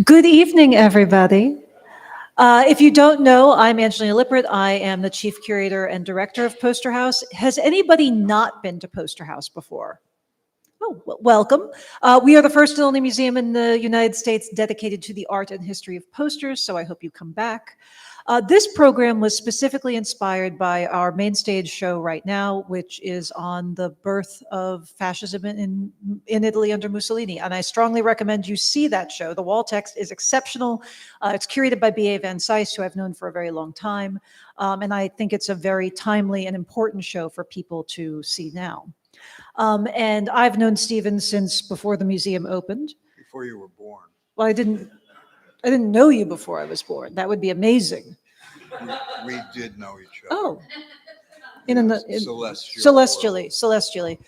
Good evening, everybody. If you don't know, I'm Angelina Lippert. I am the chief curator and director of Poster House. Has anybody not been to Poster House before? Oh, welcome. We are the first and only museum in the United States dedicated to the art and history of posters, so I hope you come back. This program was specifically inspired by our main stage show right now, which is on the birth of fascism in Italy under Mussolini. And I strongly recommend you see that show. The wall text is exceptional. It's curated by B.A. Van Cise, who I've known for a very long time. And I think it's a very timely and important show for people to see now. And I've known Stephen since before the museum opened. Before you were born. Well, I didn't know you before I was born. That would be amazing. We did know each other. Oh, celestially.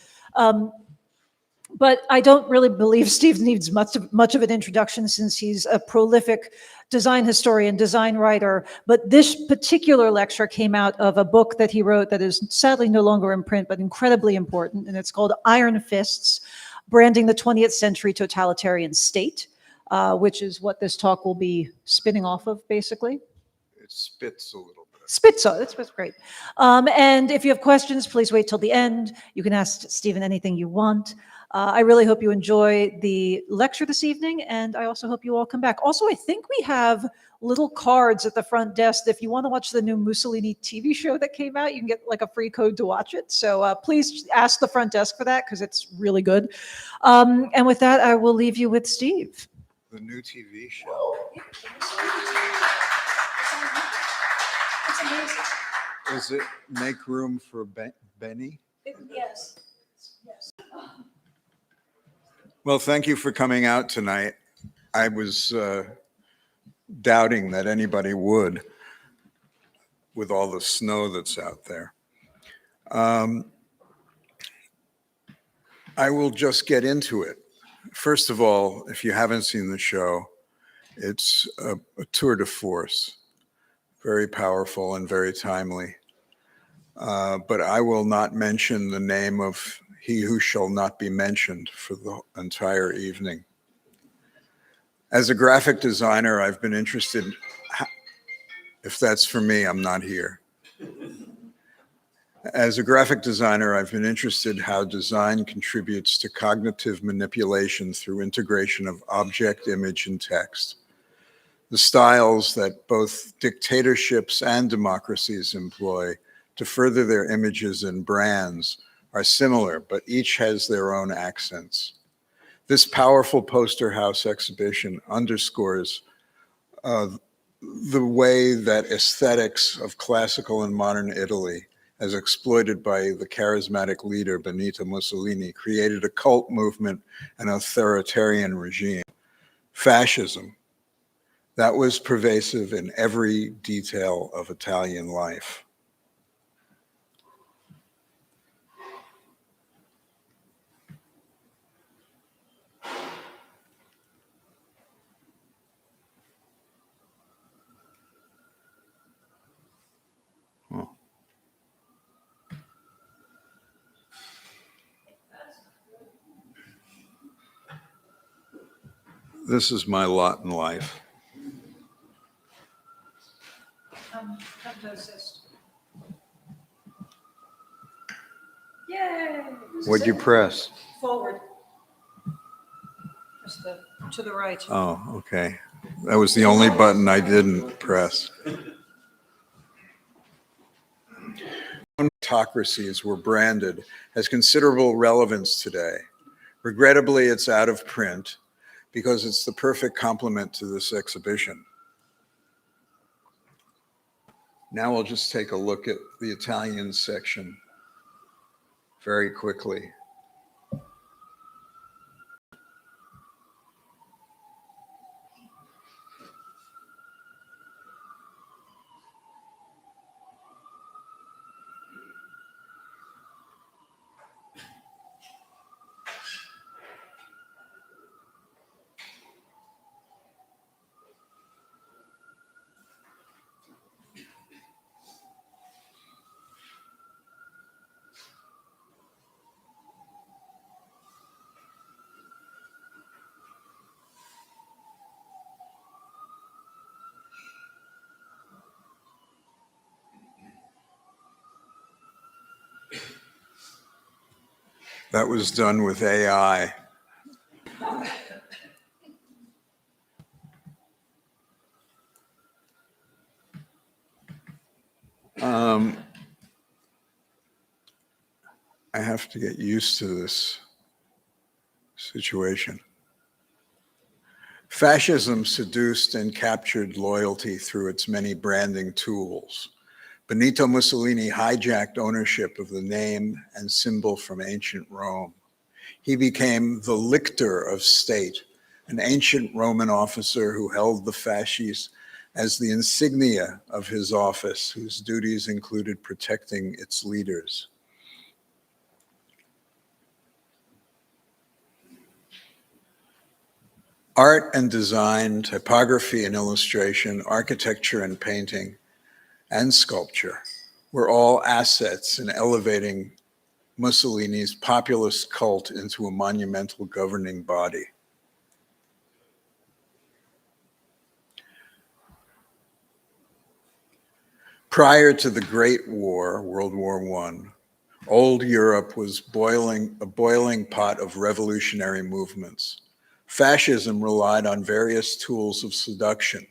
But I don't really believe Steve needs much of an introduction since he's a prolific design historian, design writer. But this particular lecture came out of a book that he wrote that is sadly no longer in print, but incredibly important. And it's called Iron Fists, Branding the 20th Century Totalitarian State, which is what this talk will be spinning off of, basically. It spits a little bit. That's great. And if you have questions, please wait till the end. You can ask Stephen anything you want. I really hope you enjoy the lecture this evening, and I also hope you all come back. Also, I think we have little cards at the front desk. If you want to watch the new Mussolini TV show that came out, you can get like a free code to watch it. So please ask the front desk for that because it's really good. And with that, I will leave you with Steve. The new TV show. It's amazing. Does it make room for Benny? Yes. Well, thank you for coming out tonight. I was doubting that anybody would with all the snow that's out there. I will just get into it. First of all, if you haven't seen the show, it's a tour de force, very powerful and very timely. But I will not mention the name of he who shall not be mentioned for the entire evening. As a graphic designer, I've been interested, if that's for me, I'm not here. As a graphic designer, I've been interested how design contributes to cognitive manipulation through integration of object, image, and text. The styles that both dictatorships and democracies employ to further their images and brands are similar, but each has their own accents. This powerful Poster House exhibition underscores the way that aesthetics of classical and modern Italy, as exploited by the charismatic leader Benito Mussolini, created a cult movement and authoritarian regime, fascism, that was pervasive in every detail of Italian life. This is my lot in life. Come to assist. Yay! What'd you press? Forward. Just to the right. Oh, okay. That was the only button I didn't press. Autocracies were branded has considerable relevance today. Regrettably, it's out of print because it's the perfect complement to this exhibition. Now we'll just take a look at the Italian section very quickly. That was done with AI. I have to get used to this situation. Fascism seduced and captured loyalty through its many branding tools. Benito Mussolini hijacked ownership of the name and symbol from ancient Rome. He became the lictor of state, an ancient Roman officer who held the fasces as the insignia of his office, whose duties included protecting its leaders. Art and design, typography and illustration, architecture and painting, and sculpture were all assets in elevating Mussolini's populist cult into a monumental governing body. Prior to the Great War, World War I, old Europe was a boiling pot of revolutionary movements. Fascism relied on various tools of seduction.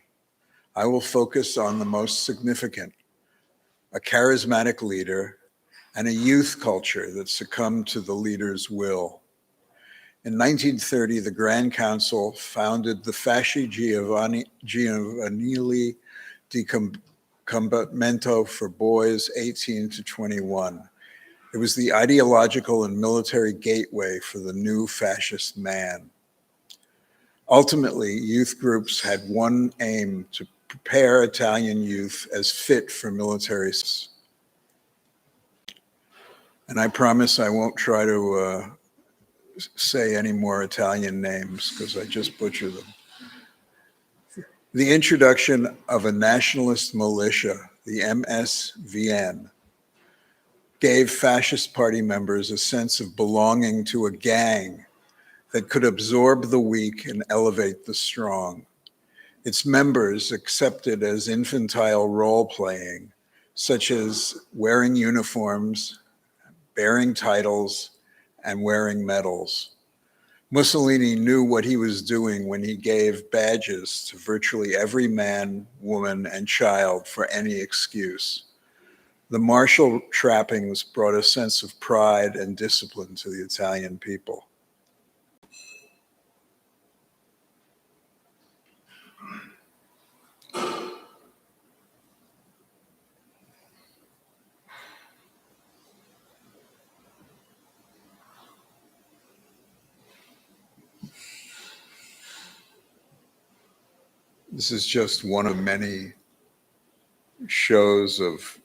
I will focus on the most significant: a charismatic leader and a youth culture that succumbed to the leader's will. In 1930, the Grand Council founded the Fasci Giovanili di Combattimento for boys 18 to 21. It was the ideological and military gateway for the new fascist man. Ultimately, youth groups had one aim: to prepare Italian youth as fit for military service. And I promise I won't try to say any more Italian names because I just butcher them. The introduction of a nationalist militia, the MSVN, gave fascist party members a sense of belonging to a gang that could absorb the weak and elevate the strong. Its members accepted as infantile role-playing, such as wearing uniforms, bearing titles, and wearing medals. Mussolini knew what he was doing when he gave badges to virtually every man, woman, and child for any excuse. The martial trappings brought a sense of pride and discipline to the Italian people. This is just one of many shows of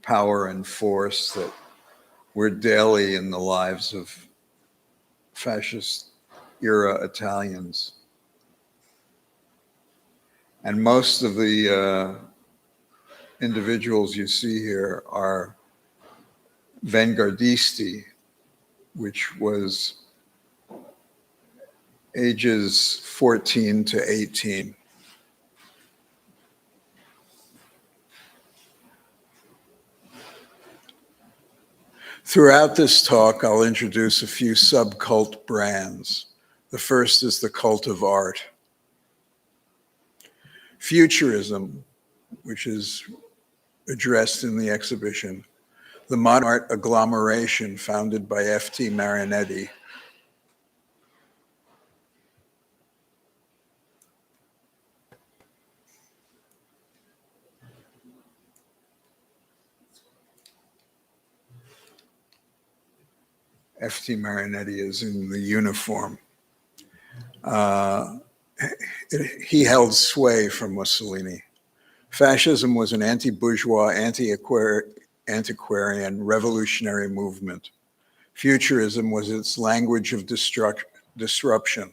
power and force that were daily in the lives of fascist era Italians. And most of the individuals you see here are vanguardisti, which was ages 14 to 18. Throughout this talk, I'll introduce a few subcult brands. The first is the cult of art. Futurism, which is addressed in the exhibition, the modern art agglomeration founded by F.T. Marinetti. F.T. Marinetti is in the uniform. He held sway from Mussolini. Fascism was an anti-bourgeois, antiquarian, revolutionary movement. Futurism was its language of disruption.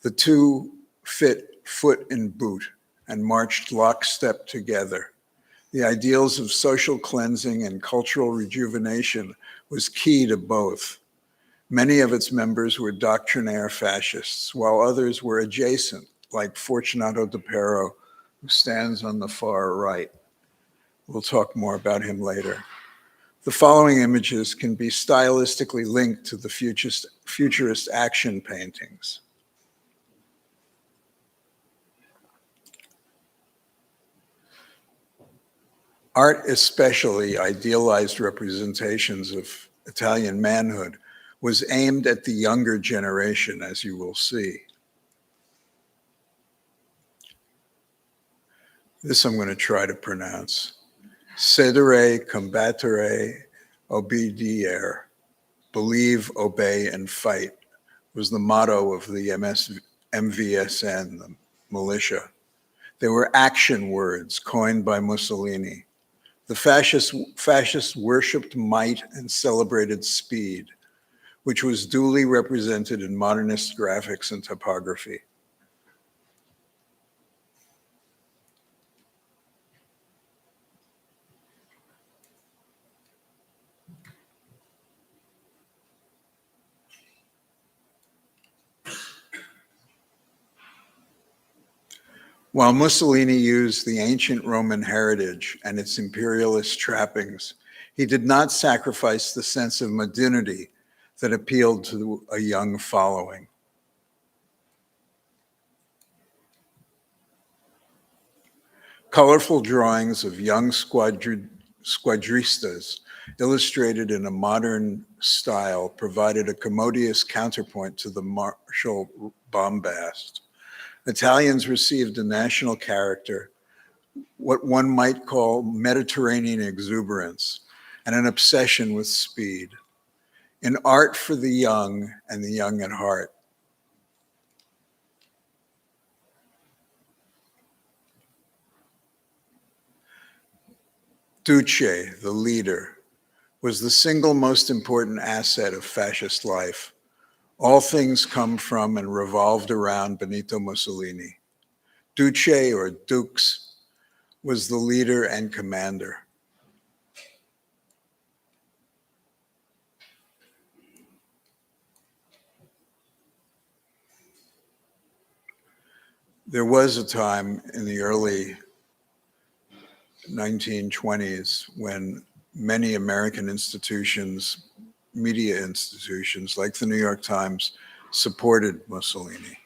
The two fit foot in boot and marched lockstep together. The ideals of social cleansing and cultural rejuvenation was key to both. Many of its members were doctrinaire fascists, while others were adjacent, like Fortunato de Pero, who stands on the far right. We'll talk more about him later. The following images can be stylistically linked to the futurist action paintings. Art, especially idealized representations of Italian manhood, was aimed at the younger generation, as you will see. This I'm going to try to pronounce. Sedere, combattere, obediere. Believe, obey, and fight was the motto of the MVSN, the militia. They were action words coined by Mussolini. The fascists worshipped might and celebrated speed, which was duly represented in modernist graphics and typography. While Mussolini used the ancient Roman heritage and its imperialist trappings, he did not sacrifice the sense of modernity that appealed to a young following. Colorful drawings of young squadristas illustrated in a modern style provided a commodious counterpoint to the martial bombast. Italians received a national character, what one might call Mediterranean exuberance, and an obsession with speed. An art for the young and the young at heart. Duce, the leader, was the single most important asset of fascist life. All things come from and revolved around Benito Mussolini. Duce, or Dux, was the leader and commander. There was a time in the early 1920s when many American institutions, media institutions like the New York Times, supported Mussolini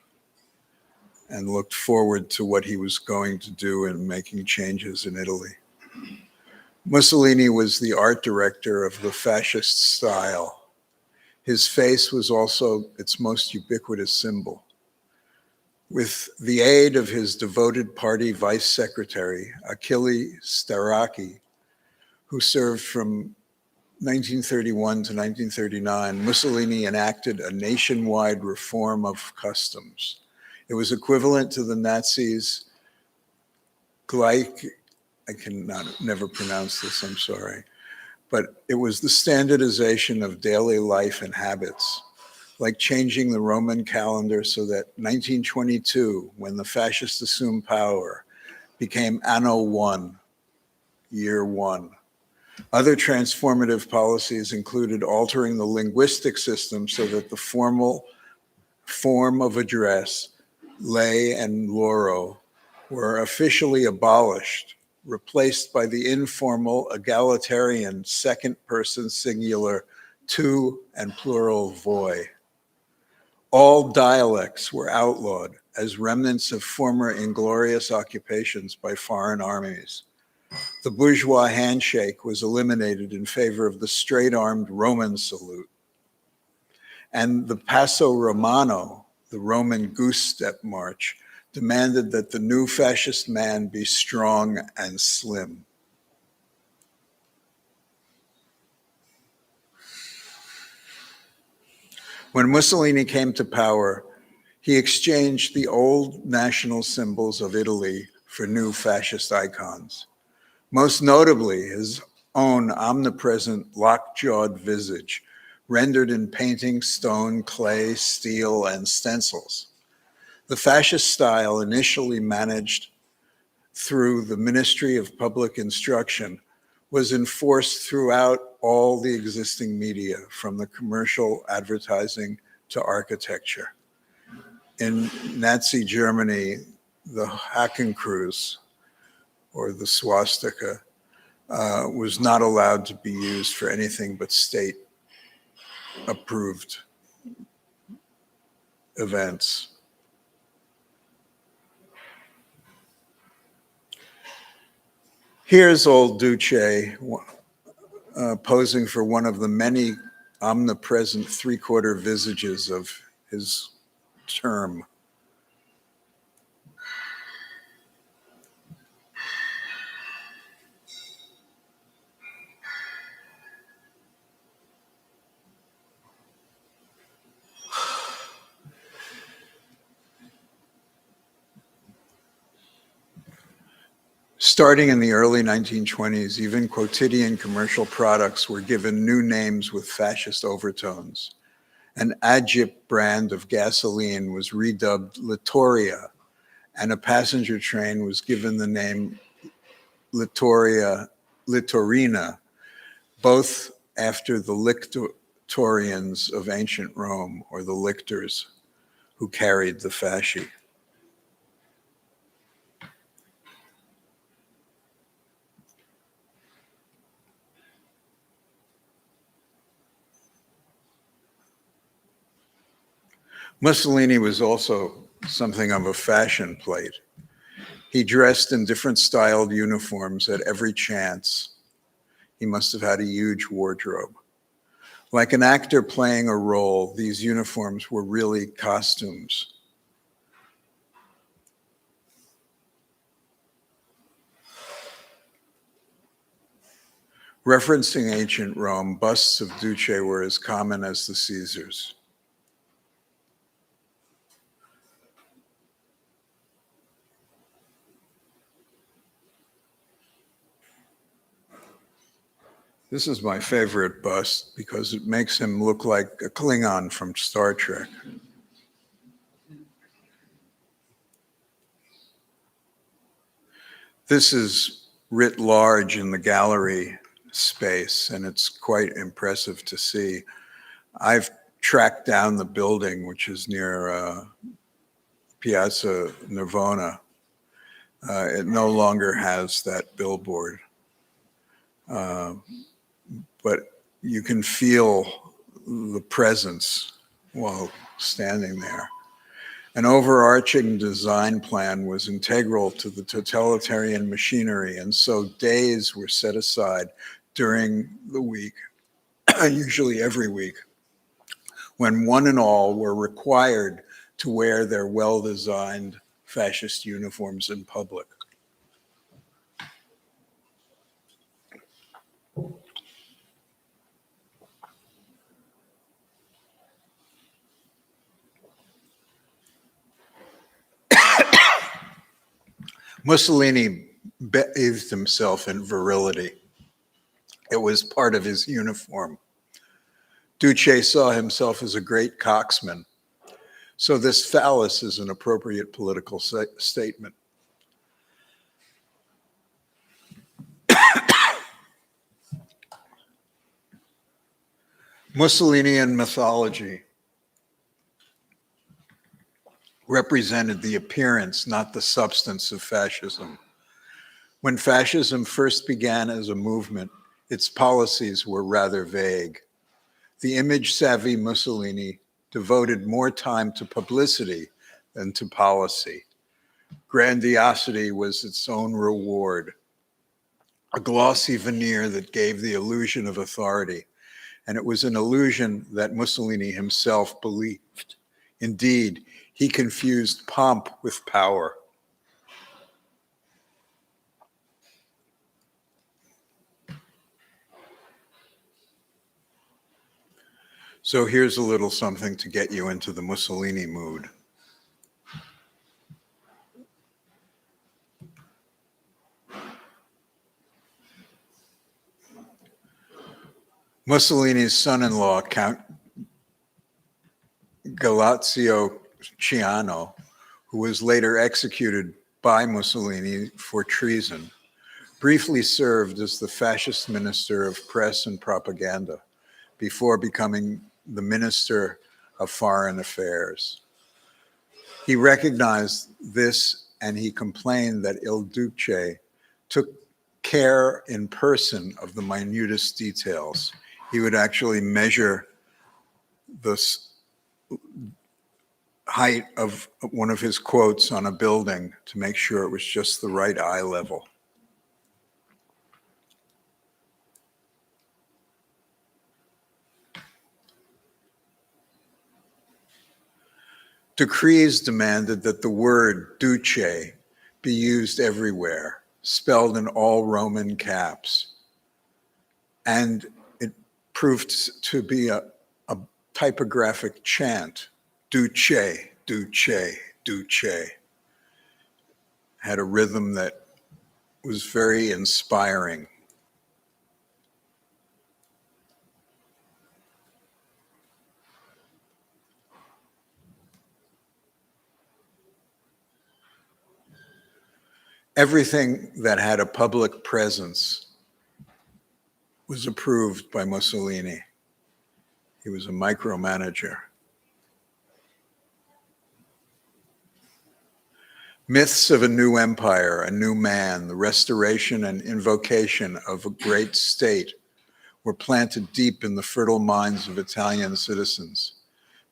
and looked forward to what he was going to do in making changes in Italy. Mussolini was the art director of the fascist style. His face was also its most ubiquitous symbol. With the aid of his devoted party vice secretary, Achille Staracchi, who served from 1931 to 1939, Mussolini enacted a nationwide reform of customs. It was equivalent to the Nazis' I can never pronounce this, I'm sorry, but it was the standardization of daily life and habits, like changing the Roman calendar so that 1922, when the fascists assumed power, became Anno 1, year 1. Other transformative policies included altering the linguistic system so that the formal form of address, lei and loro, were officially abolished, replaced by the informal egalitarian second-person singular tu and plural voi. All dialects were outlawed as remnants of former inglorious occupations by foreign armies. The bourgeois handshake was eliminated in favor of the straight-armed Roman salute. And the Passo Romano, the Roman goose step march, demanded that the new fascist man be strong and slim. When Mussolini came to power, he exchanged the old national symbols of Italy for new fascist icons. Most notably, his own omnipresent lockjawed visage, rendered in painting, stone, clay, steel, and stencils. The fascist style, initially managed through the Ministry of Public Instruction, was enforced throughout all the existing media, from the commercial advertising to architecture. In Nazi Germany, the Hakenkreuz, or the swastika, was not allowed to be used for anything but state-approved events. Here's old Duce posing for one of the many omnipresent three-quarter visages of his term. Starting in the early 1920s, even quotidian commercial products were given new names with fascist overtones. An Agip brand of gasoline was redubbed Littoria, and a passenger train was given the name Littorina, both after the lictorians of ancient Rome, or the lictors, who carried the fasci. Mussolini was also something of a fashion plate. He dressed in different styled uniforms at every chance. He must have had a huge wardrobe. Like an actor playing a role, these uniforms were really costumes. Referencing ancient Rome, busts of Duce were as common as the Caesars. This is my favorite bust because it makes him look like a Klingon from Star Trek. This is writ large in the gallery space, and it's quite impressive to see. I've tracked down the building, which is near Piazza Navona. It no longer has that billboard. But you can feel the presence while standing there. An overarching design plan was integral to the totalitarian machinery, and so days were set aside during the week, usually every week, when one and all were required to wear their well-designed fascist uniforms in public. Mussolini bathed himself in virility. It was part of his uniform. Duce saw himself as a great coxman. So this phallus is an appropriate political statement. Mussolinian mythology represented the appearance, not the substance of fascism. When fascism first began as a movement, its policies were rather vague. The image-savvy Mussolini devoted more time to publicity than to policy. Grandiosity was its own reward, a glossy veneer that gave the illusion of authority. And it was an illusion that Mussolini himself believed. Indeed, he confused pomp with power. So here's a little something to get you into the Mussolini mood. Mussolini's son-in-law, Count Galeazzo Ciano, who was later executed by Mussolini for treason, briefly served as the fascist minister of press and propaganda before becoming the minister of foreign affairs. He recognized this and he complained that Il Duce took care in person of the minutest details. He would actually measure the height of one of his quotes on a building to make sure it was just the right eye level. Decrees demanded that the word duce be used everywhere, spelled in all Roman caps. And it proved to be a typographic chant, duce, duce, duce. Had a rhythm that was very inspiring. Everything that had a public presence was approved by Mussolini. He was a micromanager. Myths of a new empire, a new man, the restoration and invocation of a great state were planted deep in the fertile minds of Italian citizens.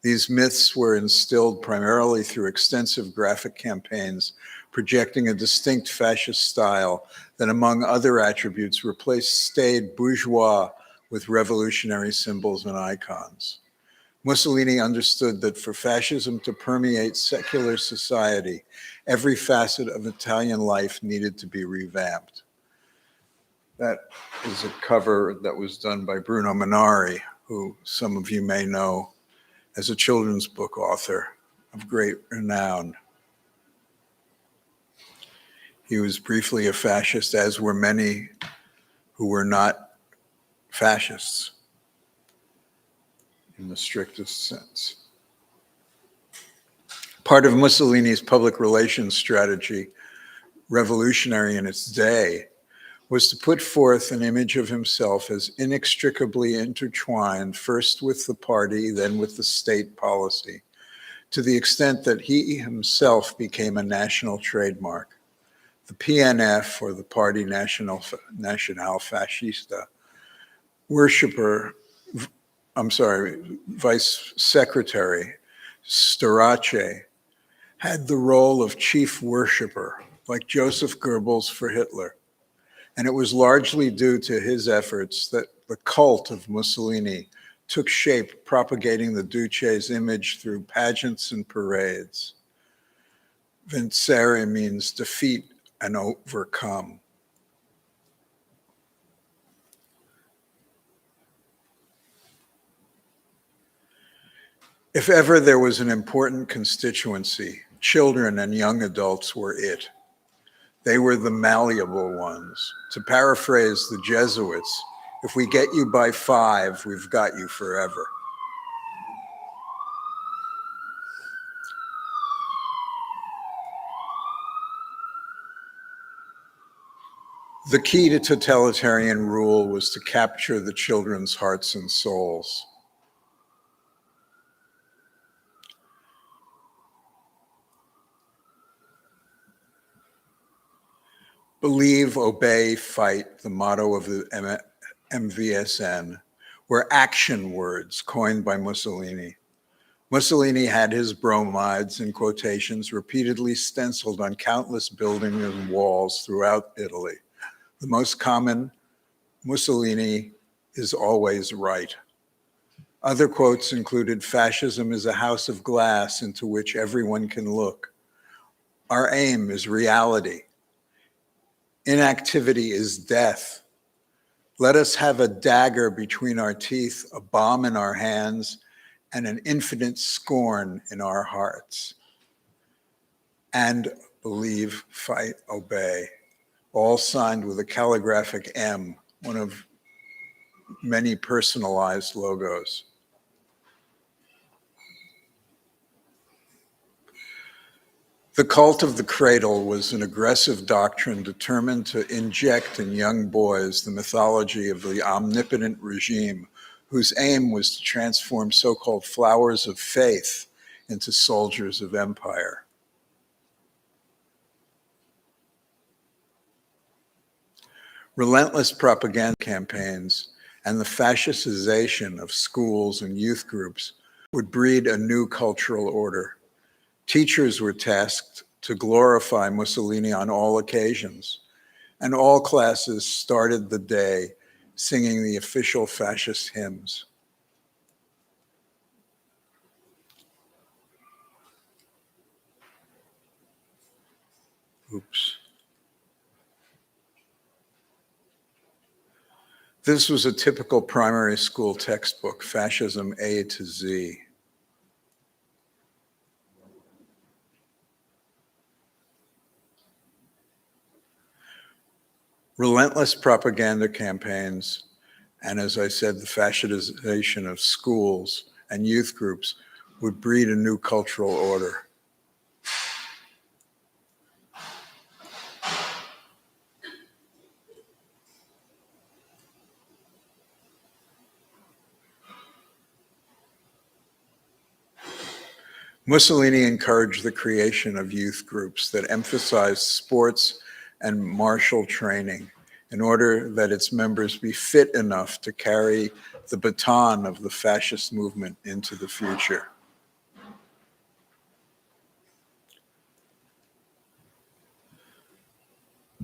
These myths were instilled primarily through extensive graphic campaigns projecting a distinct fascist style that, among other attributes, replaced staid bourgeois with revolutionary symbols and icons. Mussolini understood that for fascism to permeate secular society, every facet of Italian life needed to be revamped. That is a cover that was done by Bruno Minari, who some of you may know as a children's book author of great renown. He was briefly a fascist, as were many who were not fascists in the strictest sense. Part of Mussolini's public relations strategy, revolutionary in its day, was to put forth an image of himself as inextricably intertwined, first with the party, then with the state policy, to the extent that he himself became a national trademark. The PNF, or the Party National Fascista, Vice Secretary Storace had the role of chief worshiper, like Joseph Goebbels for Hitler. And it was largely due to his efforts that the cult of Mussolini took shape, propagating the Duce's image through pageants and parades. Vincere means defeat and overcome. If ever there was an important constituency, children and young adults were it. They were the malleable ones. To paraphrase the Jesuits, if we get you by 5, we've got you forever. The key to totalitarian rule was to capture the children's hearts and souls. Believe, obey, fight, the motto of the MVSN, were action words coined by Mussolini. Mussolini had his bromides and quotations repeatedly stenciled on countless buildings and walls throughout Italy. The most common, Mussolini is always right. Other quotes included, fascism is a house of glass into which everyone can look. Our aim is reality. Inactivity is death. Let us have a dagger between our teeth, a bomb in our hands, and an infinite scorn in our hearts. And believe, fight, obey, all signed with a calligraphic M, one of many personalized logos. The cult of the cradle was an aggressive doctrine determined to inject in young boys the mythology of the omnipotent regime, whose aim was to transform so-called flowers of faith into soldiers of empire. Relentless propaganda campaigns and the fascistization of schools and youth groups would breed a new cultural order. Teachers were tasked to glorify Mussolini on all occasions, and all classes started the day singing the official fascist hymns. Oops. This was a typical primary school textbook, Fascism A to Z. Relentless propaganda campaigns, and as I said, the fascistization of schools and youth groups would breed a new cultural order. Mussolini encouraged the creation of youth groups that emphasized sports and martial training in order that its members be fit enough to carry the baton of the fascist movement into the future.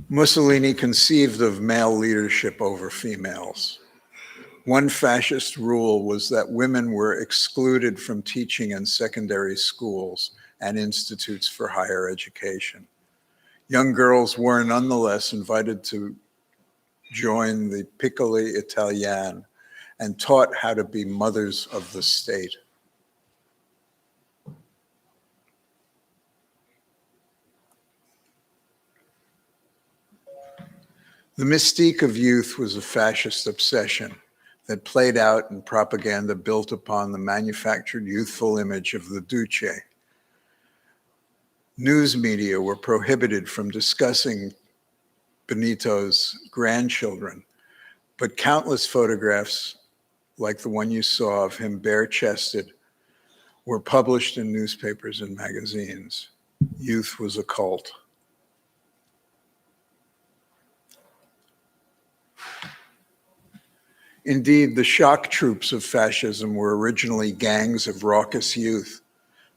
Mussolini conceived of male leadership over females. One fascist rule was that women were excluded from teaching in secondary schools and institutes for higher education. Young girls were nonetheless invited to join the Piccoli Italiane and taught how to be mothers of the state. The mystique of youth was a fascist obsession that played out in propaganda built upon the manufactured youthful image of the Duce. News media were prohibited from discussing Benito's grandchildren, but countless photographs, like the one you saw of him bare-chested, were published in newspapers and magazines. Youth was a cult. Indeed, the shock troops of fascism were originally gangs of raucous youth,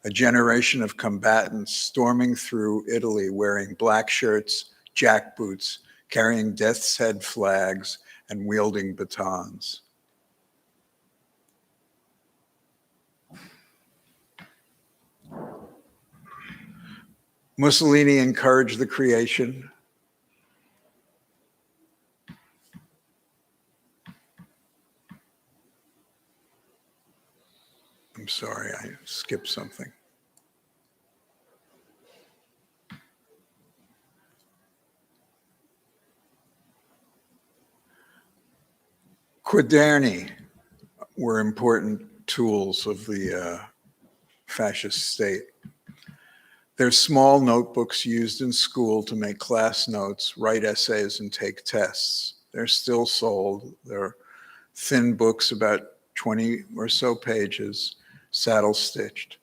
a generation of combatants storming through Italy wearing black shirts, jackboots, carrying death's head flags, and wielding batons. Mussolini encouraged the creation I'm sorry, I skipped something. Quaderni were important tools of the fascist state. They're small notebooks used in school to make class notes, write essays, and take tests. They're still sold. They're thin books about 20 or so pages, saddle stitched.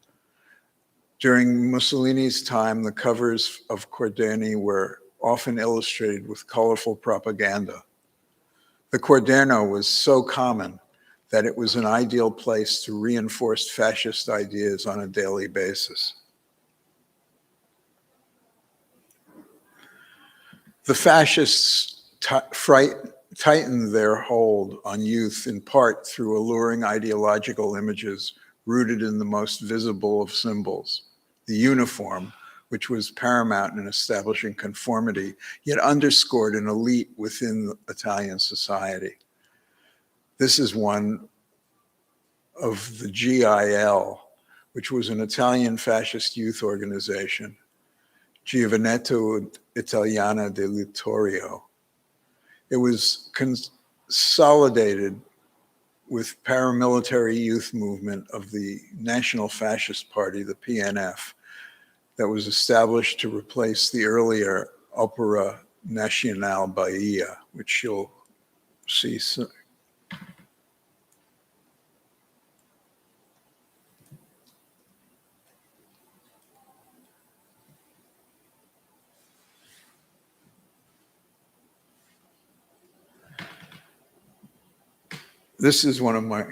During Mussolini's time, the covers of Quaderni were often illustrated with colorful propaganda. The Quaderno was so common that it was an ideal place to reinforce fascist ideas on a daily basis. The fascists tightened their hold on youth in part through alluring ideological images rooted in the most visible of symbols, the uniform, which was paramount in establishing conformity, yet underscored an elite within Italian society. This is one of the GIL, which was an Italian fascist youth organization, Giovanetto Italiana del Littorio. It was consolidated with paramilitary youth movement of the National Fascist Party, the PNF, that was established to replace the earlier Opera Nazionale Bahia, which you'll see soon. This is one of my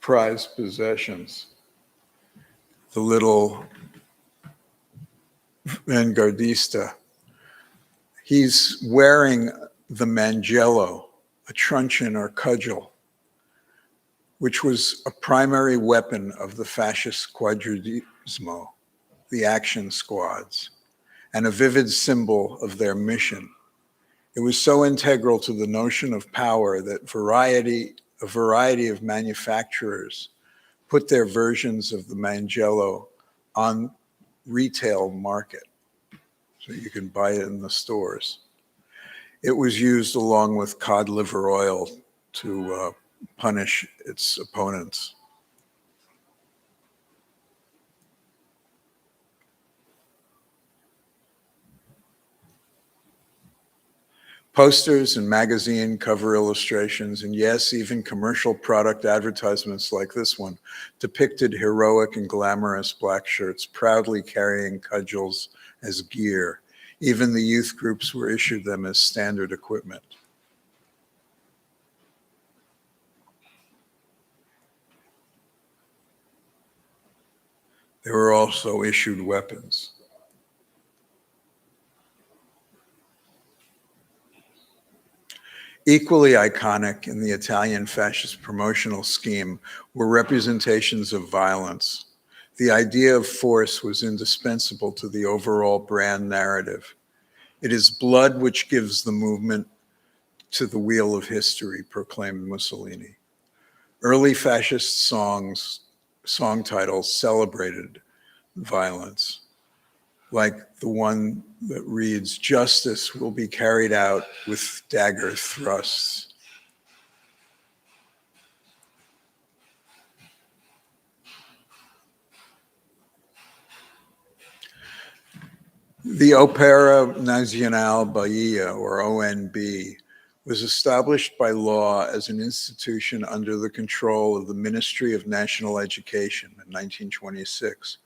prized possessions, the little vanguardista. He's wearing the mangello, a truncheon or cudgel, which was a primary weapon of the fascist quadridismo, the action squads, and a vivid symbol of their mission. It was so integral to the notion of power that a variety of manufacturers put their versions of the mangello on retail market, so you can buy it in the stores. It was used along with cod liver oil to punish its opponents. Posters and magazine cover illustrations, and yes, even commercial product advertisements like this one depicted heroic and glamorous black shirts proudly carrying cudgels as gear. Even the youth groups were issued them as standard equipment. They were also issued weapons. Equally iconic in the Italian fascist promotional scheme were representations of violence. The idea of force was indispensable to the overall brand narrative. It is blood which gives the movement to the wheel of history, proclaimed Mussolini. Early fascist song titles celebrated violence, like the one that reads, "Justice will be carried out with dagger thrusts." The Opera Nazionale Bahia, or ONB, was established by law as an institution under the control of the Ministry of National Education in 1926.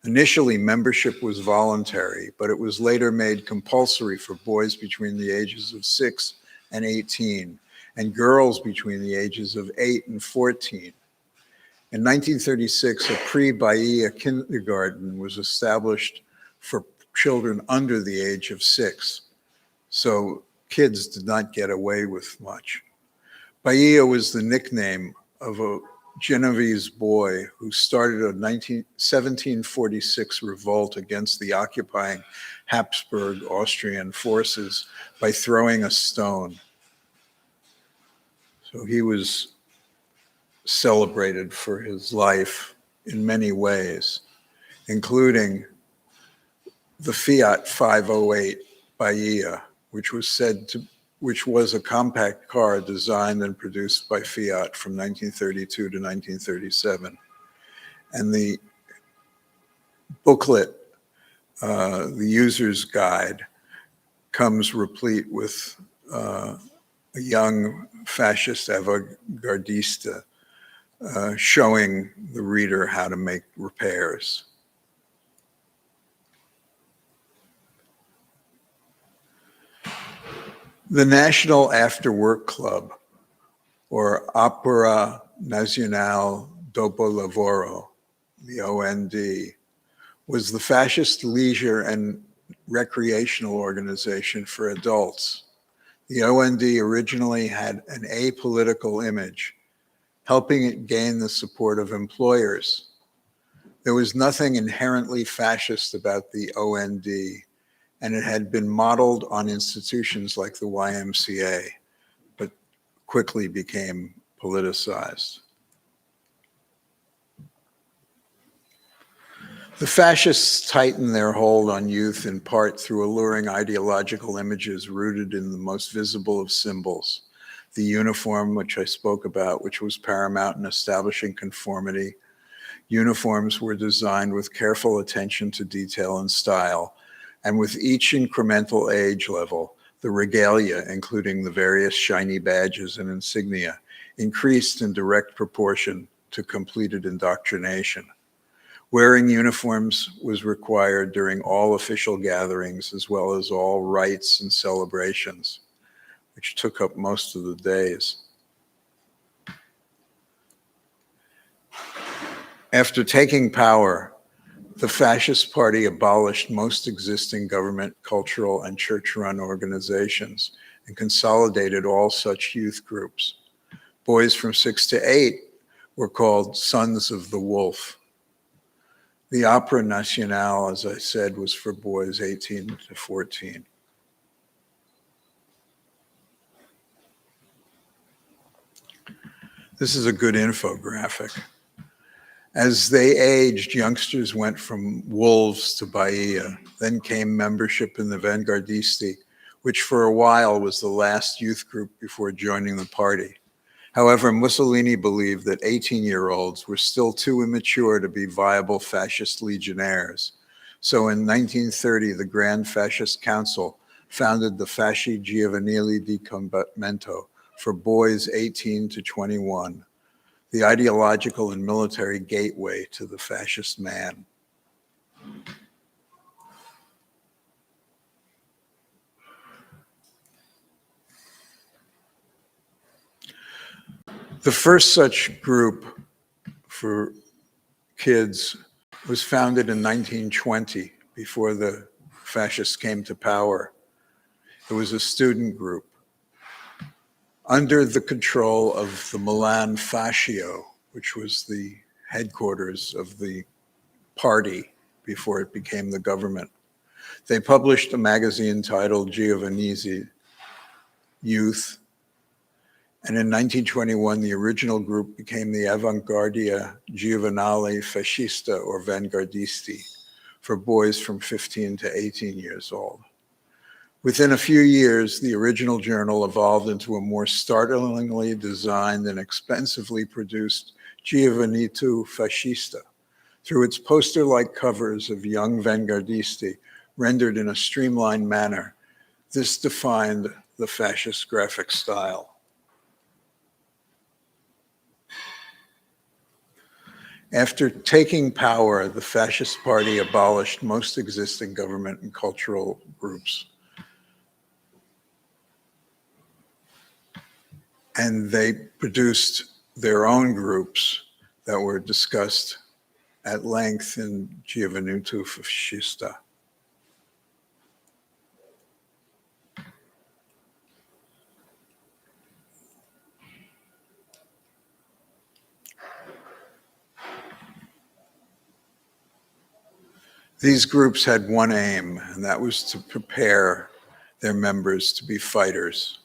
Initially, membership was voluntary, but it was later made compulsory for boys between the ages of 6 and 18, and girls between the ages of 8 and 14. In 1936, a pre-Bahia kindergarten was established for children under the age of 6, so kids did not get away with much. Bahia was the nickname of a Genovese boy who started a 1746 revolt against the occupying Habsburg Austrian forces by throwing a stone. So he was celebrated for his life in many ways, including the Fiat 508 Bahia, which was a compact car designed and produced by Fiat from 1932 to 1937. And the booklet, the user's guide, comes replete with a young fascist avant-gardista showing the reader how to make repairs. The National After Work Club, or Opera Nazionale Dopo Lavoro, the OND, was the fascist leisure and recreational organization for adults. The OND originally had an apolitical image, helping it gain the support of employers. There was nothing inherently fascist about the OND, and it had been modeled on institutions like the YMCA, but quickly became politicized. The fascists tightened their hold on youth in part through alluring ideological images rooted in the most visible of symbols. The uniform, which I spoke about, which was paramount in establishing conformity. Uniforms were designed with careful attention to detail and style, and with each incremental age level, the regalia, including the various shiny badges and insignia, increased in direct proportion to completed indoctrination. Wearing uniforms was required during all official gatherings as well as all rites and celebrations. which took up most of the days. After taking power, the Fascist Party abolished most existing government, cultural, and church-run organizations and consolidated all such youth groups. Boys from 6 to 8 were called Sons of the Wolf. The Opera Nationale, as I said, was for boys 18 to 14. This is a good infographic. As they aged, youngsters went from wolves to Bahia. Then came membership in the Vanguardisti, which for a while was the last youth group before joining the party. However, Mussolini believed that 18-year-olds were still too immature to be viable fascist legionnaires. So in 1930, the Grand Fascist Council founded the Fasci Giovanili di Combattimento for boys 18 to 21, the ideological and military gateway to the fascist man. The first such group for kids was founded in 1920, before the fascists came to power. It was a student group under the control of the Milan Fascio, which was the headquarters of the party before it became the government. They published a magazine titled Giovanese Youth, and in 1921, the original group became the Avanguardia Giovanale Fascista, or Vanguardisti, for boys from 15 to 18 years old. Within a few years, the original journal evolved into a more startlingly designed and expensively produced Giovanito Fascista, through its poster-like covers of young Vanguardisti rendered in a streamlined manner. This defined the fascist graphic style. After taking power, the Fascist Party abolished most existing government and cultural groups. And they produced their own groups that were discussed at length in Giovanito Fascista. These groups had one aim, and that was to prepare their members to be fighters.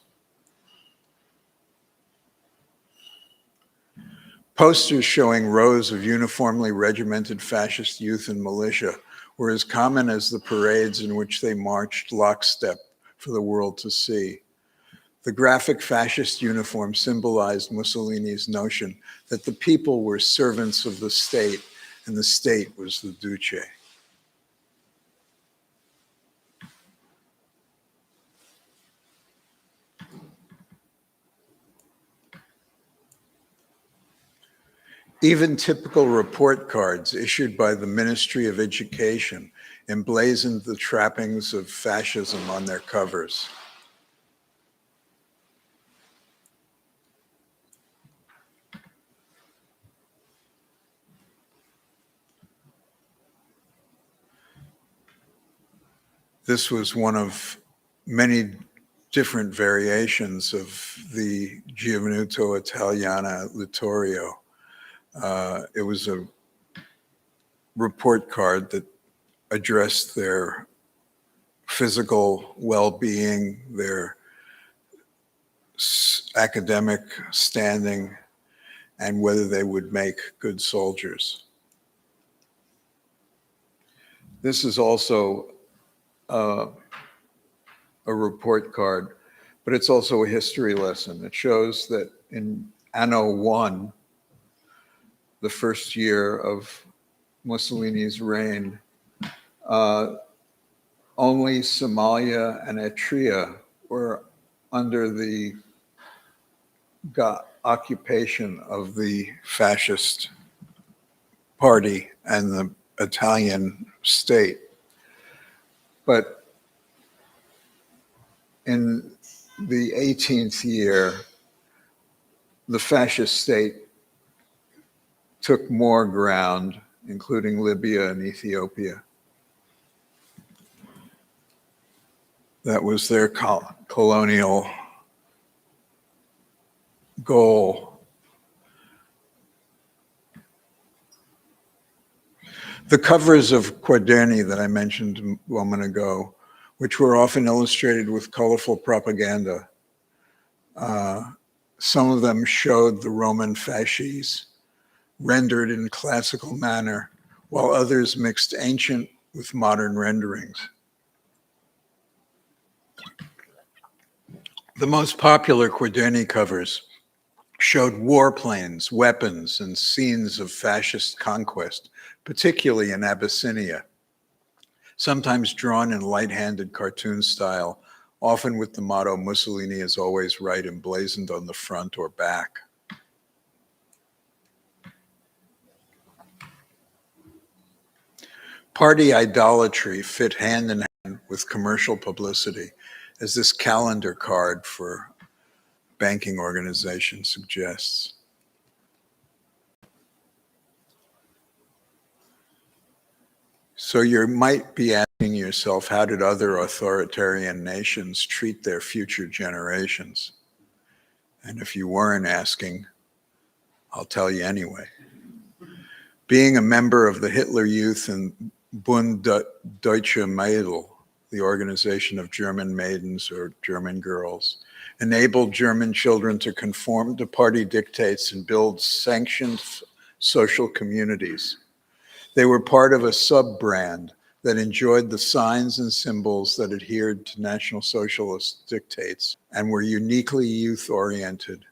Posters showing rows of uniformly regimented fascist youth and militia were as common as the parades in which they marched lockstep for the world to see. The graphic fascist uniform symbolized Mussolini's notion that the people were servants of the state and the state was the duce. Even typical report cards issued by the Ministry of Education emblazoned the trappings of fascism on their covers. This was one of many different variations of the Giovanito Italiana Littorio. It was a report card that addressed their physical well-being, their academic standing, and whether they would make good soldiers. This is also a report card, but it's also a history lesson. It shows that in Anno 1, the first year of Mussolini's reign, only Somalia and Eritrea were under the occupation of the fascist party and the Italian state. But in the 18th year, the fascist state took more ground, including Libya and Ethiopia. That was their colonial goal. The covers of quaderni that I mentioned a moment ago, which were often illustrated with colorful propaganda, some of them showed the Roman fasces rendered in classical manner, while others mixed ancient with modern renderings. The most popular quaderni covers showed warplanes, weapons, and scenes of fascist conquest, particularly in Abyssinia, sometimes drawn in light-handed cartoon style, often with the motto "Mussolini is always right" emblazoned on the front or back. Party idolatry fit hand in hand with commercial publicity, as this calendar card for banking organization suggests. So you might be asking yourself, how did other authoritarian nations treat their future generations? And if you weren't asking, I'll tell you anyway. Being a member of the Hitler Youth and Bund Deutsche Mädel, the organization of German maidens or German girls, enabled German children to conform to party dictates and build sanctioned social communities. They were part of a sub-brand that enjoyed the signs and symbols that adhered to National Socialist dictates and were uniquely youth-oriented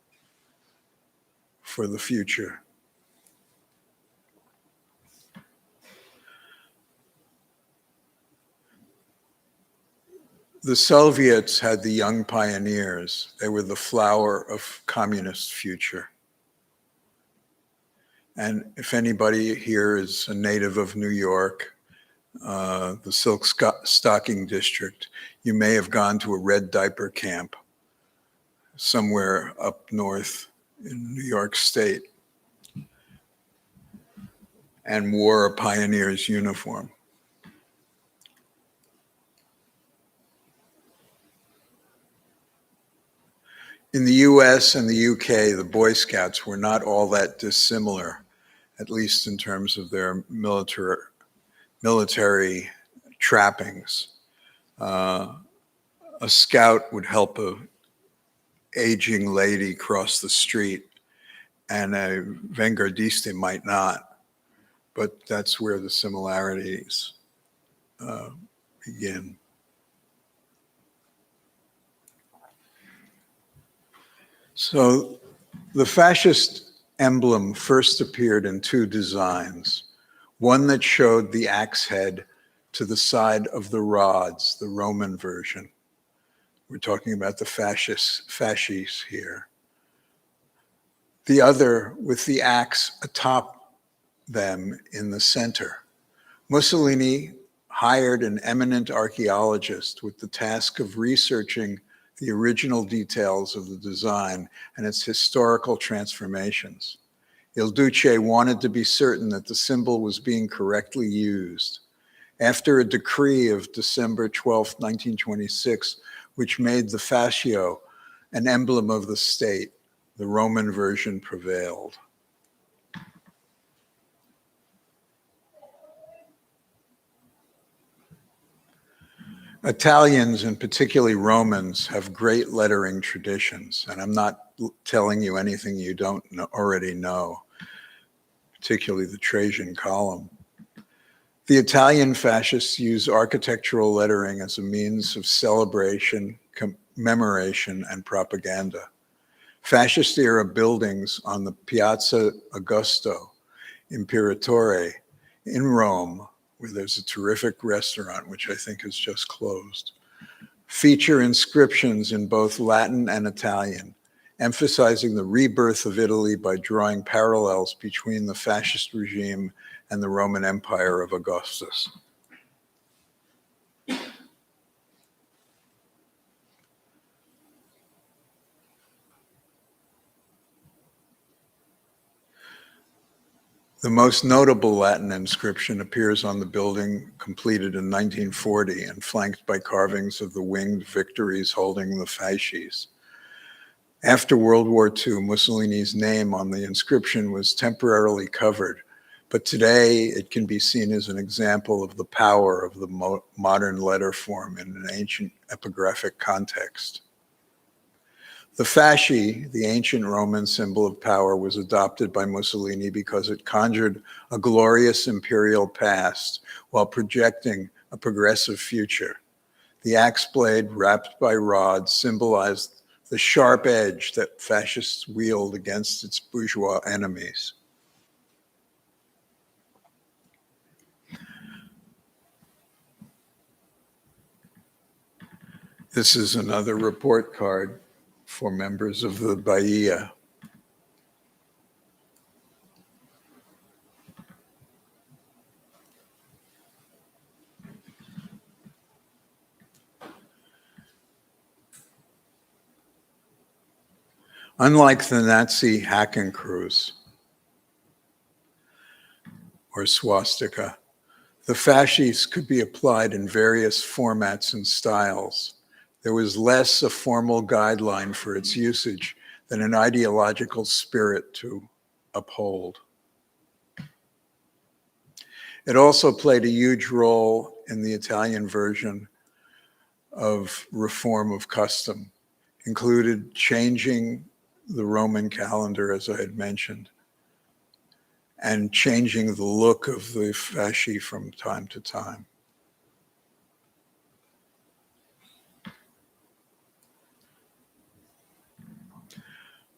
for the future. The Soviets had the young pioneers. They were the flower of communist future. And if anybody here is a native of New York, the Silk Stocking District, you may have gone to a red diaper camp somewhere up north in New York State and wore a pioneer's uniform. In the US and the UK, the Boy Scouts were not all that dissimilar, at least in terms of their military trappings. A scout would help a aging lady cross the street, and a vanguardista might not, but that's where the similarities begin. So the fascist emblem first appeared in two designs, one that showed the axe head to the side of the rods, the Roman version. We're talking about the fasces here. The other with the axe atop them in the center. Mussolini hired an eminent archaeologist with the task of researching the original details of the design and its historical transformations. Il Duce wanted to be certain that the symbol was being correctly used. After a decree of December 12, 1926, which made the fascio an emblem of the state, the Roman version prevailed. Italians, and particularly Romans, have great lettering traditions, and I'm not telling you anything you don't already know, particularly the Trajan column. The Italian fascists use architectural lettering as a means of celebration, commemoration, and propaganda. Fascist-era buildings on the Piazza Augusto Imperatore in Rome, where there's a terrific restaurant, which I think has just closed, feature inscriptions in both Latin and Italian, emphasizing the rebirth of Italy by drawing parallels between the fascist regime and the Roman Empire of Augustus. The most notable Latin inscription appears on the building completed in 1940 and flanked by carvings of the winged victories holding the fasces. After World War II, Mussolini's name on the inscription was temporarily covered, but today it can be seen as an example of the power of the modern letter form in an ancient epigraphic context. The fasci, the ancient Roman symbol of power, was adopted by Mussolini because it conjured a glorious imperial past while projecting a progressive future. The axe blade wrapped by rods symbolized the sharp edge that fascists wield against its bourgeois enemies. This is another report card for members of the Bahia. Unlike the Nazi Hakenkreuz or swastika, the fasces could be applied in various formats and styles. There was less a formal guideline for its usage than an ideological spirit to uphold. It also played a huge role in the Italian version of reform of custom, included changing the Roman calendar, as I had mentioned, and changing the look of the fasci from time to time.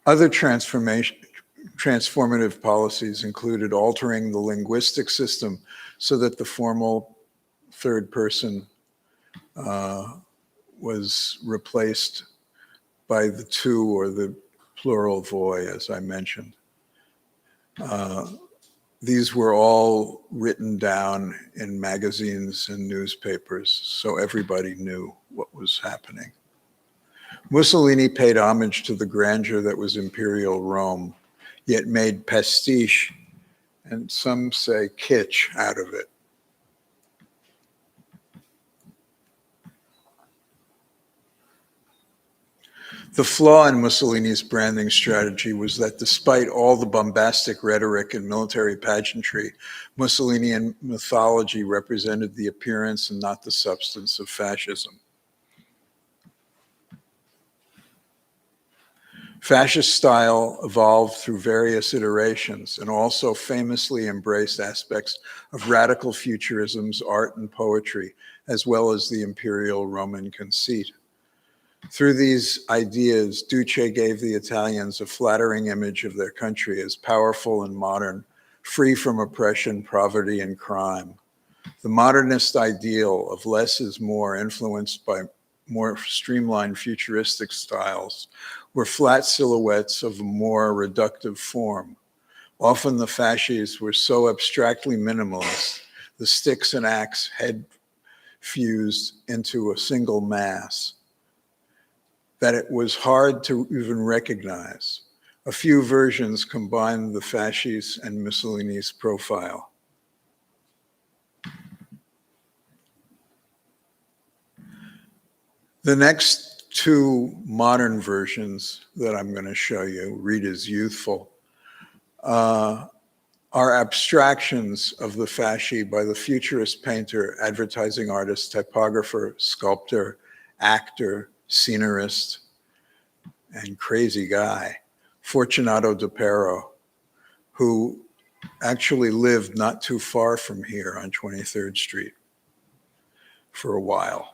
Other transformative policies included altering the linguistic system so that the formal third person was replaced by the tu or the plural voi, as I mentioned. These were all written down in magazines and newspapers, so everybody knew what was happening. Mussolini paid homage to the grandeur that was imperial Rome, yet made pastiche, and some say kitsch, out of it. The flaw in Mussolini's branding strategy was that despite all the bombastic rhetoric and military pageantry, Mussolinian mythology represented the appearance and not the substance of fascism. Fascist style evolved through various iterations and also famously embraced aspects of radical futurism's art and poetry, as well as the imperial Roman conceit. Through these ideas, Duce gave the Italians a flattering image of their country as powerful and modern, free from oppression, poverty, and crime. The modernist ideal of less is more, influenced by more streamlined futuristic styles, were flat silhouettes of a more reductive form. Often the fasces were so abstractly minimalist, the sticks and axe head fused into a single mass, that it was hard to even recognize. A few versions combined the fasces and Mussolini's profile. The next two modern versions that I'm going to show you, read as youthful, are abstractions of the fasci by the futurist painter, advertising artist, typographer, sculptor, actor, scenarist, and crazy guy, Fortunato de Pero, who actually lived not too far from here on 23rd Street for a while.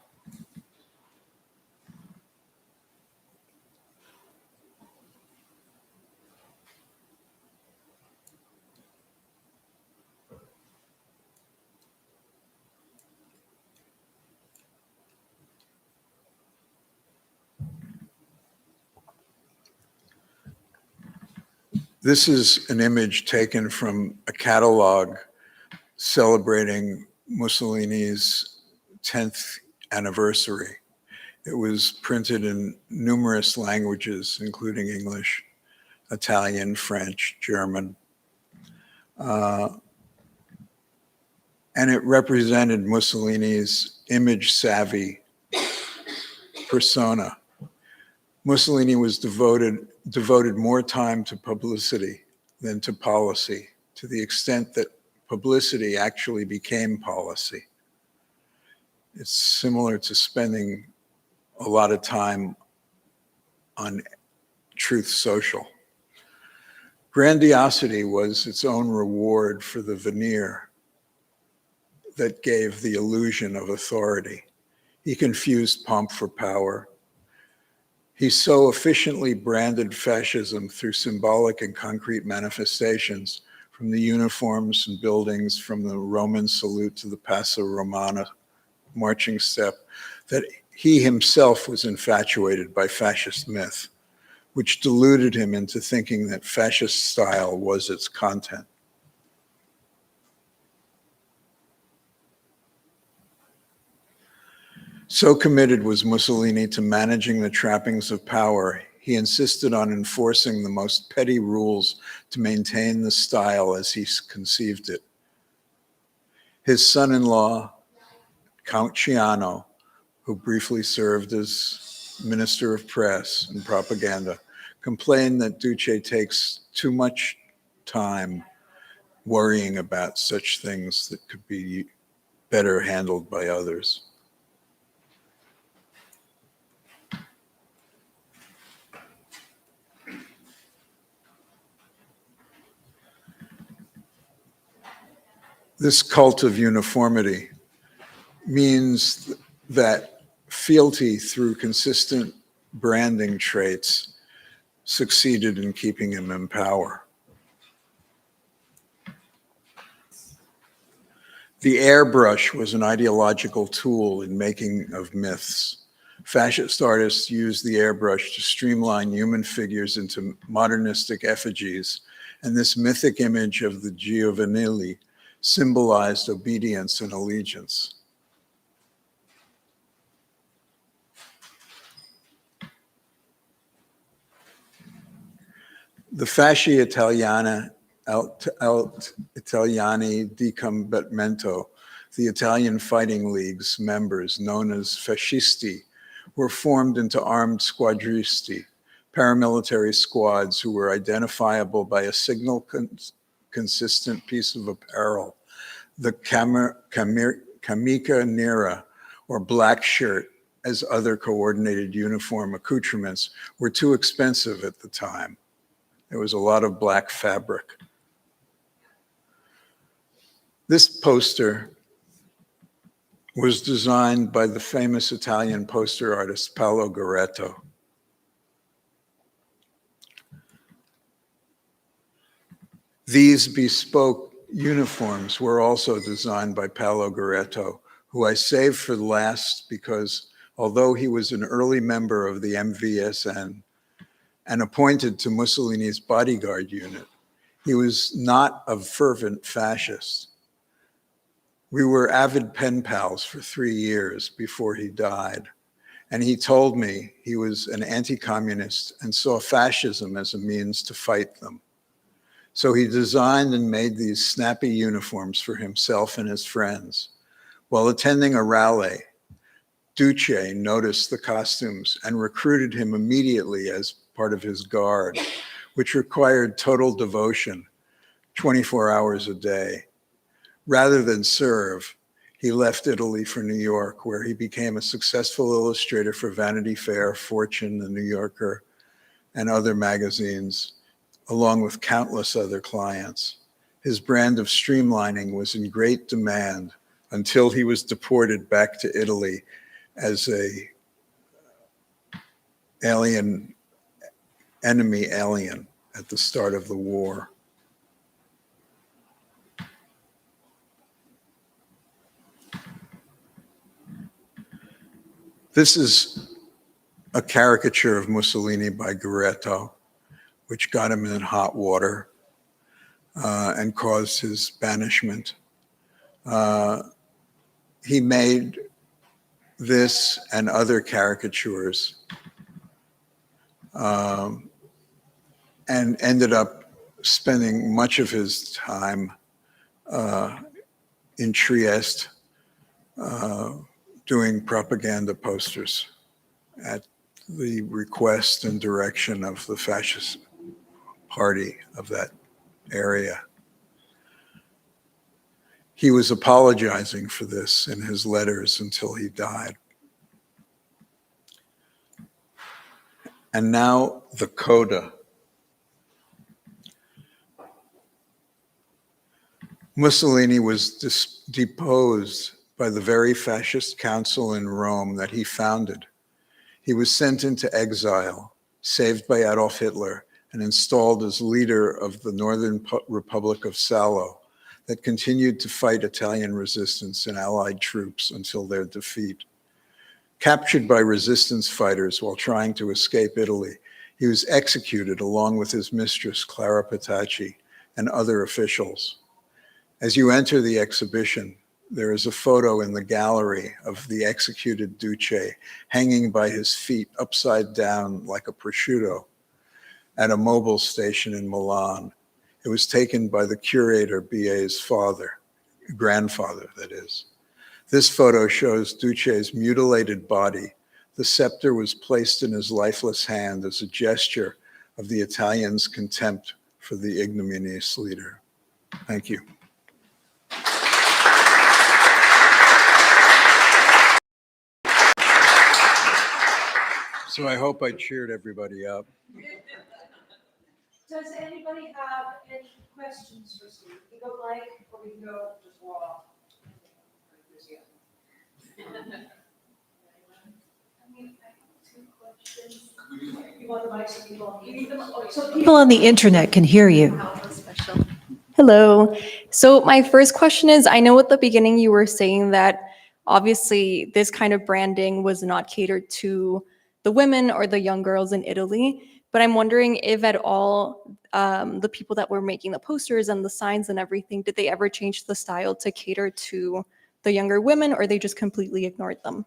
This is an image taken from a catalog celebrating Mussolini's 10th anniversary. It was printed in numerous languages, including English, Italian, French, German. And it represented Mussolini's image-savvy persona. Mussolini was devoted more time to publicity than to policy, to the extent that publicity actually became policy. It's similar to spending a lot of time on Truth Social. Grandiosity was its own reward for the veneer that gave the illusion of authority. He confused pomp for power. He so efficiently branded fascism through symbolic and concrete manifestations, from the uniforms and buildings, from the Roman salute to the Passo Romana marching step, that he himself was infatuated by fascist myth, which deluded him into thinking that fascist style was its content. So committed was Mussolini to managing the trappings of power, he insisted on enforcing the most petty rules to maintain the style as he conceived it. His son-in-law, Count Ciano, who briefly served as Minister of Press and Propaganda, complained that Duce takes too much time worrying about such things that could be better handled by others. This cult of uniformity means that fealty through consistent branding traits succeeded in keeping him in power. The airbrush was an ideological tool in making of myths. Fascist artists used the airbrush to streamline human figures into modernistic effigies, and this mythic image of the Giovanili symbolized obedience and allegiance. The Fasci Italiani di Combattimento, the Italian Fighting League's members, known as fascisti, were formed into armed squadristi, paramilitary squads who were identifiable by a signal consistent piece of apparel, the camicia nera, or black shirt, as other coordinated uniform accoutrements were too expensive at the time. There was a lot of black fabric. This poster was designed by the famous Italian poster artist Paolo Goretto. These bespoke uniforms were also designed by Paolo Goretto, who I saved for last because although he was an early member of the MVSN and appointed to Mussolini's bodyguard unit, he was not a fervent fascist. We were avid pen pals for 3 years before he died. And he told me he was an anti-communist and saw fascism as a means to fight them. So he designed and made these snappy uniforms for himself and his friends. While attending a rally, Duce noticed the costumes and recruited him immediately as part of his guard, which required total devotion, 24 hours a day. Rather than serve, he left Italy for New York, where he became a successful illustrator for Vanity Fair, Fortune, The New Yorker, and other magazines, along with countless other clients. His brand of streamlining was in great demand until he was deported back to Italy as a enemy alien at the start of the war. This is a caricature of Mussolini by Goretto, which got him in hot water and caused his banishment. He made this and other caricatures and ended up spending much of his time in Trieste doing propaganda posters at the request and direction of the fascist party of that area. He was apologizing for this in his letters until he died. And now the coda. Mussolini was deposed by the very fascist council in Rome that he founded. He was sent into exile, saved by Adolf Hitler, and installed as leader of the Northern Republic of Salo that continued to fight Italian resistance and Allied troops until their defeat. Captured by resistance fighters while trying to escape Italy, he was executed along with his mistress, Clara Petacci, and other officials. As you enter the exhibition, there is a photo in the gallery of the executed Duce hanging by his feet upside down like a prosciutto at a mobile station in Milan. It was taken by the curator B.A.'s father, grandfather, that is. This photo shows Duce's mutilated body. The scepter was placed in his lifeless hand as a gesture of the Italians' contempt for the ignominious leader. Thank you. So I hope I cheered everybody up. Does anybody have any questions for Steve? We can go blank or we can go just raw. You want the mic so people on the internet can hear you. Hello. So my first question is, I know at the beginning you were saying that obviously this kind of branding was not catered to the women or the young girls in Italy, but I'm wondering if at all the people that were making the posters and the signs and everything, did they ever change the style to cater to the younger women, or they just completely ignored them?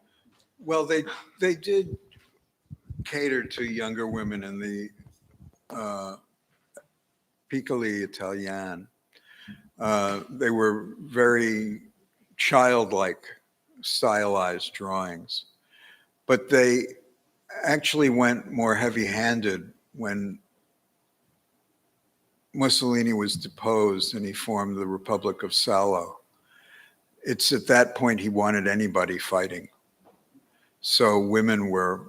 Well, they did cater to younger women in the Piccoli Italian. They were very childlike, stylized drawings, but they actually went more heavy-handed when Mussolini was deposed and he formed the Republic of Salo. It's at that point he wanted anybody fighting. So women were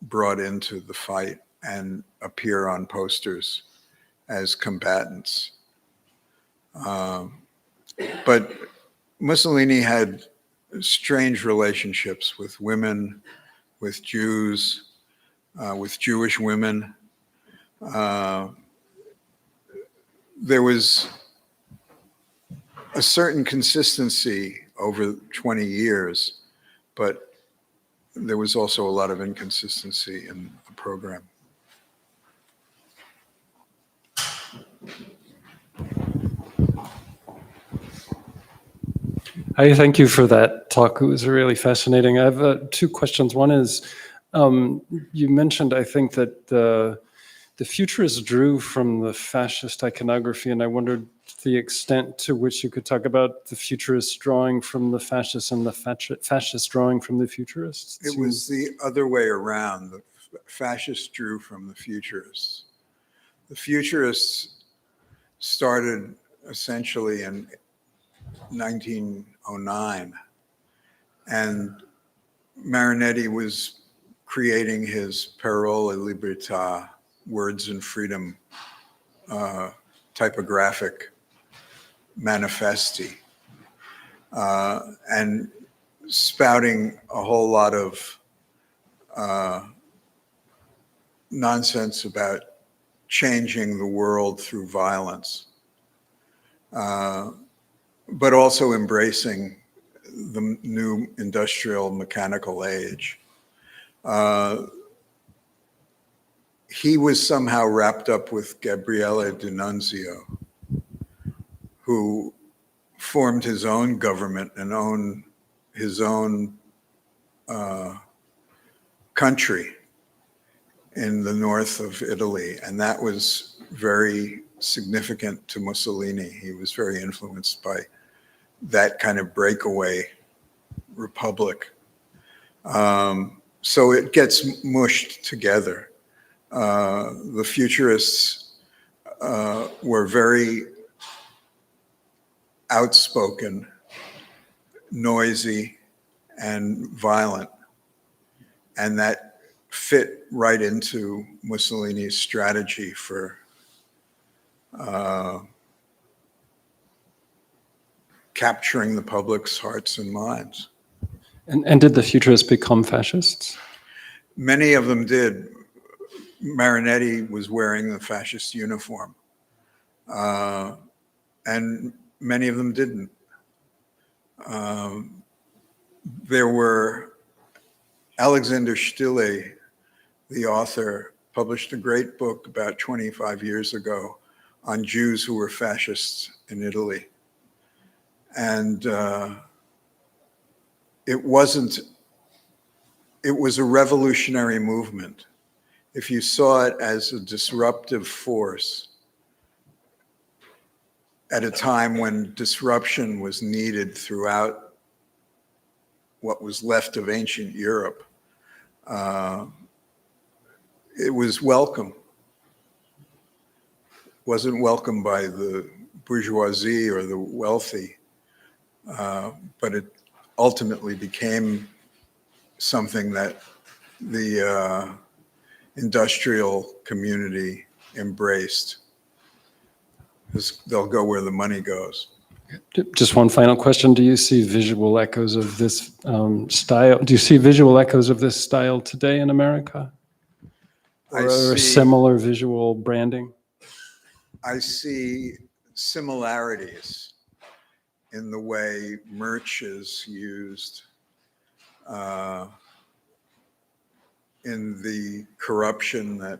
brought into the fight and appear on posters as combatants. But Mussolini had strange relationships with women, with Jews, with Jewish women. There was a certain consistency over 20 years, but there was also a lot of inconsistency in the program. Hi, thank you for that talk. It was really fascinating. I have two questions. One is, you mentioned, I think, that the futurists drew from the fascist iconography, and I wondered the extent to which you could talk about the futurists drawing from the fascists and the fascists drawing from the futurists. It was the other way around. The fascists drew from the futurists. The futurists started essentially in 1909, and Marinetti was creating his Parole e Libertà, Words and Freedom, typographic manifesti, and spouting a whole lot of nonsense about changing the world through violence, but also embracing the new industrial mechanical age. He was somehow wrapped up with Gabriele D'Annunzio, who formed his own government and his own country in the north of Italy. And that was very significant to Mussolini. He was very influenced by that kind of breakaway republic. So it gets mushed together. The futurists were very outspoken, noisy, and violent. And that fit right into Mussolini's strategy for capturing the public's hearts and minds. And did the futurists become fascists? Many of them did. Marinetti was wearing the fascist uniform, and many of them didn't. There were Alexander Stille, the author, published a great book about 25 years ago on Jews who were fascists in Italy. And it was a revolutionary movement. If you saw it as a disruptive force at a time when disruption was needed throughout what was left of ancient Europe, it was welcome. Wasn't welcomed by the bourgeoisie or the wealthy, but it ultimately became something that the industrial community embraced. They'll go where the money goes. Just one final question. Do you see visual echoes of this style? Do you see visual echoes of this style today in America? Or similar visual branding? I see similarities in the way merch is used, in the corruption that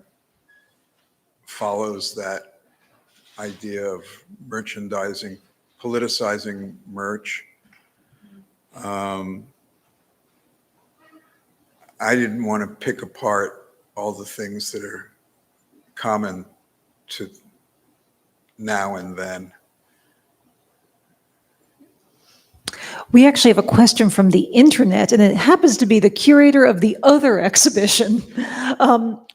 follows that idea of merchandising, politicizing merch. I didn't want to pick apart all the things that are common to now and then. We actually have a question from the internet, and it happens to be the curator of the other exhibition.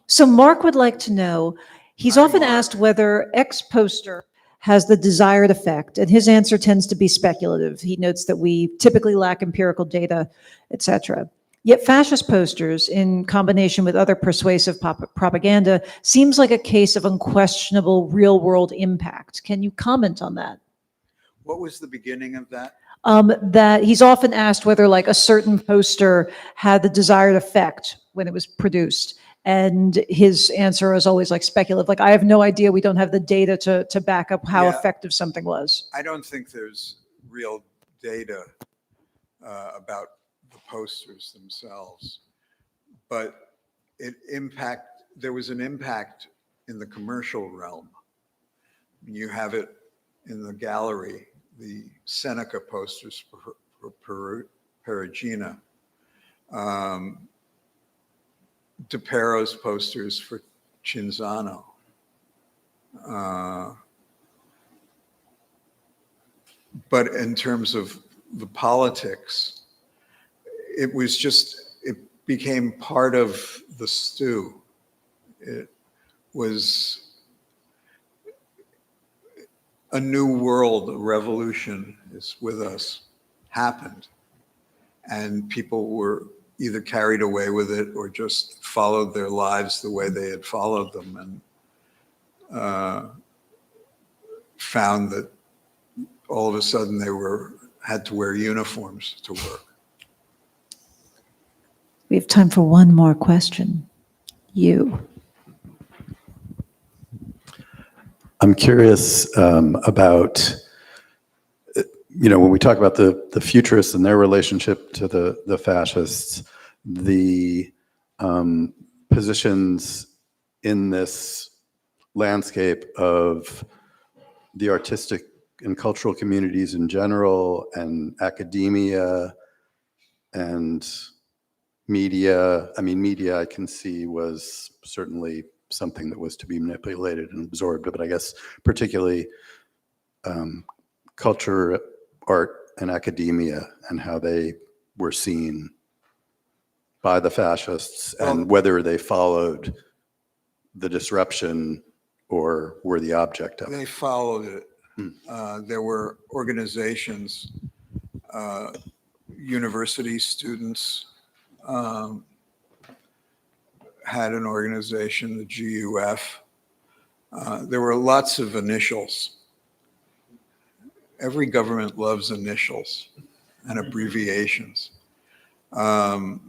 So Mark would like to know, he's often asked whether X poster has the desired effect, and his answer tends to be speculative. He notes that we typically lack empirical data, etc. Yet fascist posters, in combination with other persuasive propaganda, seems like a case of unquestionable real-world impact. Can you comment on that? What was the beginning of that? That he's often asked whether like a certain poster had the desired effect when it was produced. And his answer is always like speculative, like, I have no idea, we don't have the data to back up how effective something was. I don't think there's real data about the posters themselves, but there was an impact in the commercial realm. You have it in the gallery, the Seneca posters for Perugina, DePero's posters for Cinzano. But in terms of the politics, it became part of the stew. It was a new world, a revolution is with us, happened. And people were either carried away with it or just followed their lives the way they had followed them, and found that all of a sudden they had to wear uniforms to work. We have time for one more question. You. I'm curious about, when we talk about the futurists and their relationship to the fascists, the positions in this landscape of the artistic and cultural communities in general, and academia and media. I mean, media I can see was certainly something that was to be manipulated and absorbed, but I guess particularly culture, art, and academia, and how they were seen by the fascists, and whether they followed the disruption or were the object of it. They followed it. There were organizations, university students had an organization, the GUF. There were lots of initials. Every government loves initials and abbreviations. But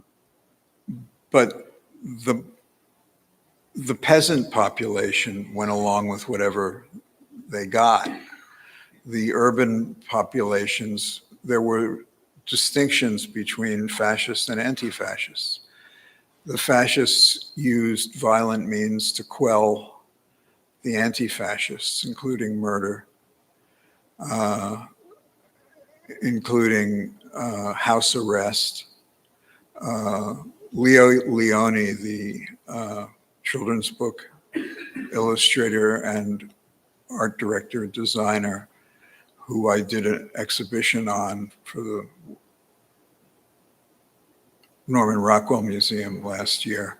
the peasant population went along with whatever they got. The urban populations, there were distinctions between fascists and anti-fascists. The fascists used violent means to quell the anti-fascists, including murder, including house arrest. Leo Leone, the children's book illustrator and art director, designer, who I did an exhibition on for the Norman Rockwell Museum last year.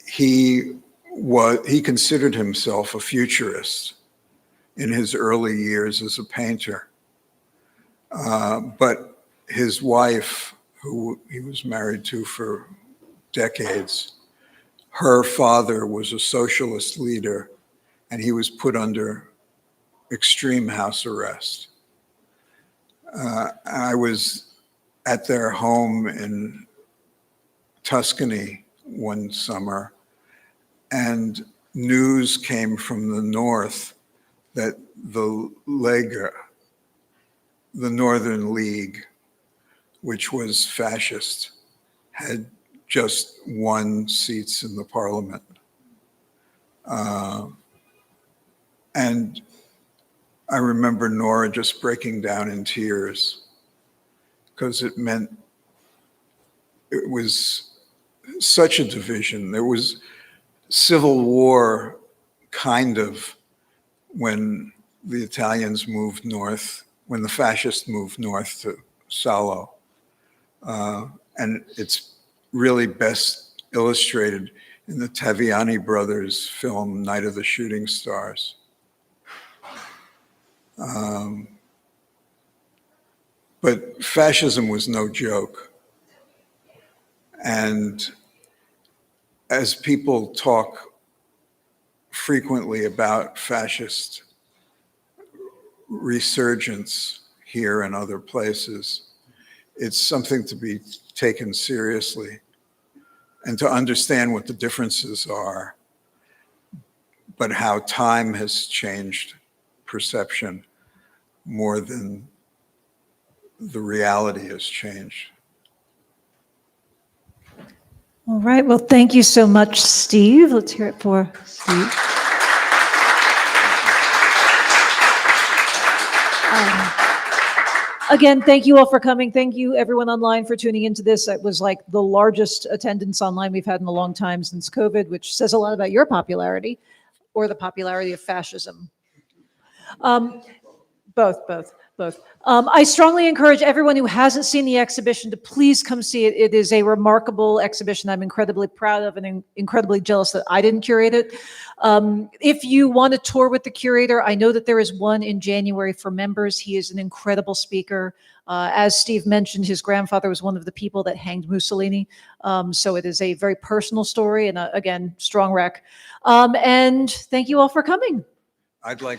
He considered himself a futurist in his early years as a painter. But his wife, who he was married to for decades, her father was a socialist leader, and he was put under extreme house arrest. I was at their home in Tuscany one summer, and news came from the north that the Lega, the Northern League, which was fascist, had just won seats in the parliament. And I remember Nora just breaking down in tears, because it meant it was such a division. There was civil war, kind of, when the Italians moved north, when the fascists moved north to Salo. And it's really best illustrated in the Taviani brothers' film, Night of the Shooting Stars. But fascism was no joke. And as people talk frequently about fascist resurgence here and other places, it's something to be taken seriously and to understand what the differences are, but how time has changed perception more than the reality has changed. All right. Well, thank you so much, Steve. Let's hear it for Steve. Again, thank you all for coming. Thank you, everyone online, for tuning into this. It was like the largest attendance online we've had in a long time since COVID, which says a lot about your popularity or the popularity of fascism. Both. I strongly encourage everyone who hasn't seen the exhibition to please come see it. It is a remarkable exhibition I'm incredibly proud of and incredibly jealous that I didn't curate it. If you want to tour with the curator, I know that there is one in January for members. He is an incredible speaker. As Steve mentioned, his grandfather was one of the people that hanged Mussolini. So it is a very personal story, and again, strong rec. And thank you all for coming. I'd like